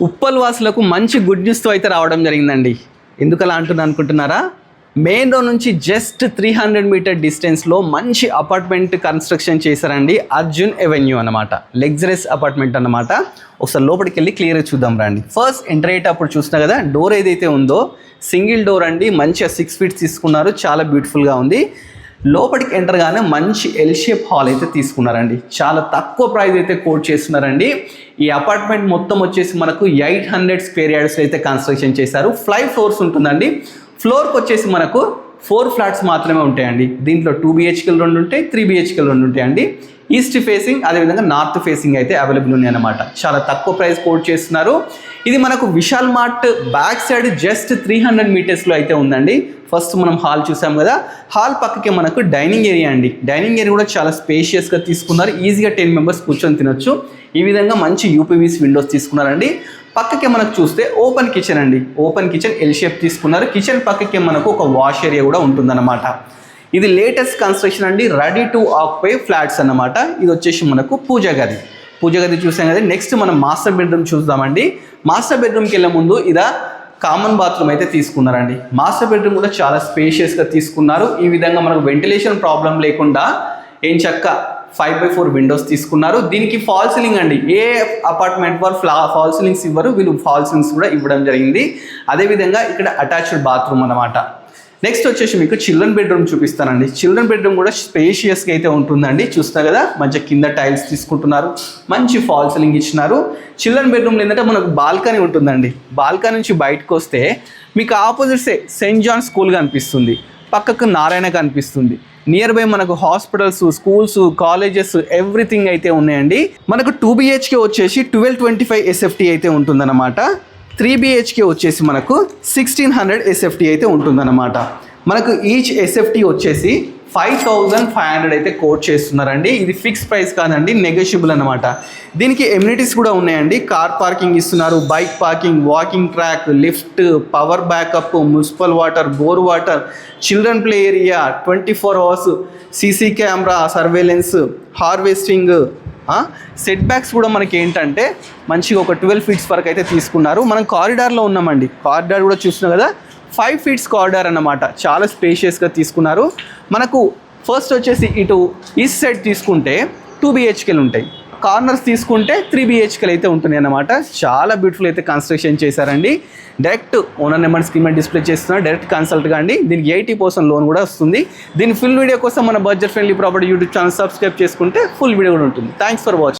ఉప్పల్ వాసులకు మంచి గుడ్ న్యూస్తో అయితే రావడం జరిగిందండి. ఎందుకలా అనుకుంటున్నారా? మెయిన్ రోడ్ నుంచి జస్ట్ 300 మీటర్ డిస్టెన్స్లో మంచి అపార్ట్మెంట్ కన్స్ట్రక్షన్ చేశారండి. అర్జున్ ఎవెన్యూ అనమాట, లగ్జరీస్ అపార్ట్మెంట్ అనమాట. ఒకసారి లోపలికి వెళ్ళి క్లియర్గా చూద్దాం రండి. ఫస్ట్ ఎంటర్ అయ్యేటప్పుడు చూసినా కదా, డోర్ ఏదైతే ఉందో సింగిల్ డోర్ అండి, మంచిగా 6 ఫీట్స్ తీసుకున్నారు, చాలా బ్యూటిఫుల్గా ఉంది. లోపలికి ఎంటర్ గానే మంచి ఎల్ షేప్ హాల్ అయితే తీసుకున్నారండి. చాలా తక్కువ ప్రైస్ అయితే కోట్ చేస్తున్నారండి. ఈ అపార్ట్మెంట్ మొత్తం వచ్చేసి మనకు 800 స్క్వేర్ యార్డ్స్ అయితే కన్స్ట్రక్షన్ చేశారు. 5 ఫ్లోర్స్ ఉంటుందండి. ఫ్లోర్కి వచ్చేసి మనకు 4 ఫ్లాట్స్ మాత్రమే ఉంటాయండి. దీంట్లో 2 BHKలు 2 ఉంటాయి, 3 BHKలు 2 ఉంటాయండి. ఈస్ట్ ఫేసింగ్ అదేవిధంగా నార్త్ ఫేసింగ్ అయితే అవైలబుల్ ఉన్నాయి అన్నమాట. చాలా తక్కువ ప్రైస్ కోట్ చేస్తున్నారు. ఇది మనకు Vishal mart back side just 300 మీటర్స్లో అయితే ఉందండి. ఫస్ట్ మనం హాల్ చూసాం కదా, హాల్ పక్కకే మనకు డైనింగ్ ఏరియా అండి. డైనింగ్ ఏరియా కూడా చాలా స్పేషియస్గా తీసుకున్నారు. ఈజీగా 10 మెంబర్స్ కూర్చొని తినొచ్చు. ఈ విధంగా మంచి UPVC విండోస్ తీసుకున్నారండి. పక్కకే మనకు చూస్తే ఓపెన్ కిచెన్ అండి. ఓపెన్ కిచెన్ ఎల్ షేప్ తీసుకున్నారు. కిచెన్ పక్కకే మనకు ఒక వాష్ ఏరియా కూడా ఉంటుందన్నమాట. ఇది లేటెస్ట్ కన్స్ట్రక్షన్ అండి, రెడీ టు ఆక్యుపై ఫ్లాట్స్ అన్నమాట. ఇది వచ్చేసి మనకు పూజ గది చూసాం కదా. నెక్స్ట్ మనం మాస్టర్ బెడ్రూమ్ చూద్దామండి. మాస్టర్ బెడ్రూమ్కి వెళ్ళే ముందు ఇదా కామన్ బాత్రూమ్ అయితే తీసుకున్నారండి. మాస్టర్ బెడ్రూమ్ కూడా చాలా స్పేషియస్గా తీసుకున్నారు. ఈ విధంగా మనకు వెంటిలేషన్ ప్రాబ్లం లేకుండా ఏం చక్క 5/4 విండోస్ తీసుకున్నారు. దీనికి ఫాల్ సీలింగ్ అండి. ఏ అపార్ట్మెంట్ వారు ఫాల్ సీలింగ్స్ ఇవ్వరు, వీళ్ళు ఫాల్ సీలింగ్స్ కూడా ఇవ్వడం జరిగింది. అదేవిధంగా ఇక్కడ అటాచ్డ్ బాత్రూమ్ అన్నమాట. నెక్స్ట్ వచ్చేసి మీకు చిల్డ్రన్ బెడ్రూమ్ చూపిస్తానండి. చిల్డ్రన్ బెడ్రూమ్ కూడా స్పేషియస్గా అయితే ఉంటుందండి. చూస్తా కదా, మంచి కింద టైల్స్ తీసుకుంటున్నారు, మంచి ఫాల్ సీలింగ్ ఇచ్చినారు. చిల్డ్రన్ బెడ్రూమ్లో ఏంటంటే మనకు బాల్కనీ ఉంటుందండి. బాల్కనీ నుంచి బయటకు వస్తే మీకు ఆపోజిట్ సెయింట్ జాన్ స్కూల్ కనిపిస్తుంది, పక్కకు నారాయణ కనిపిస్తుంది. నియర్ బై మనకు హాస్పిటల్స్, స్కూల్స్, కాలేజెస్ ఎవ్రీథింగ్ అయితే ఉన్నాయండి. మనకు 2 BHK వచ్చేసి 1225 SFT అయితే ఉంటుందన్నమాట. 3 BHK వచ్చేసి మనకు 1600 SFT అయితే ఉంటుందన్నమాట. మనకు ఈచ్ SFT వచ్చేసి 5500 అయితే కోట్ చేస్తున్నారండి. ఇది ఫిక్స్ ప్రైస్ కాదండి, నెగోషియబుల్ అనమాట. దీనికి ఎమ్యూనిటీస్ కూడా ఉన్నాయండి. కార్ పార్కింగ్ ఇస్తున్నారు, bike parking, walking track, lift, power backup, municipal water, bore water, children play area, 24 hours CC camera surveillance, harvesting. Set backs కూడా మనకి ఏంటంటే మంచిగా ఒక 12 ఫీట్స్ వరకు అయితే తీసుకున్నారు. మనం కారిడార్లో ఉన్నామండి. కారిడార్ కూడా చూస్తున్నాం కదా, 5 ఫీట్స్ కారిడార్ అన్నమాట. చాలా స్పేషియస్గా తీసుకున్నారు. మనకు ఫస్ట్ వచ్చేసి ఇటు ఈస్ట్ సైడ్ తీసుకుంటే 2 BHKలు ఉంటాయి, కార్నర్స్ తీసుకుంటే 3 BHKలు అయితే ఉంటున్నాయి అన్నమాట. చాలా బ్యూటిఫుల్ అయితే కన్స్ట్రక్షన్ చేశారండి. డైరెక్ట్ ఓనర్ నెంబర్ స్క్రీన్ మీద డిస్ప్లే చేస్తున్నారు. డైరెక్ట్ కన్సల్ట్ కాండి. దీనికి 80% లోన్ కూడా వస్తుంది. దీని ఫుల్ వీడియో కోసం మన budget friendly property YouTube channel subscribe చేసుకుంటే ఫుల్ వీడియో కూడా ఉంటుంది. Thanks for watching.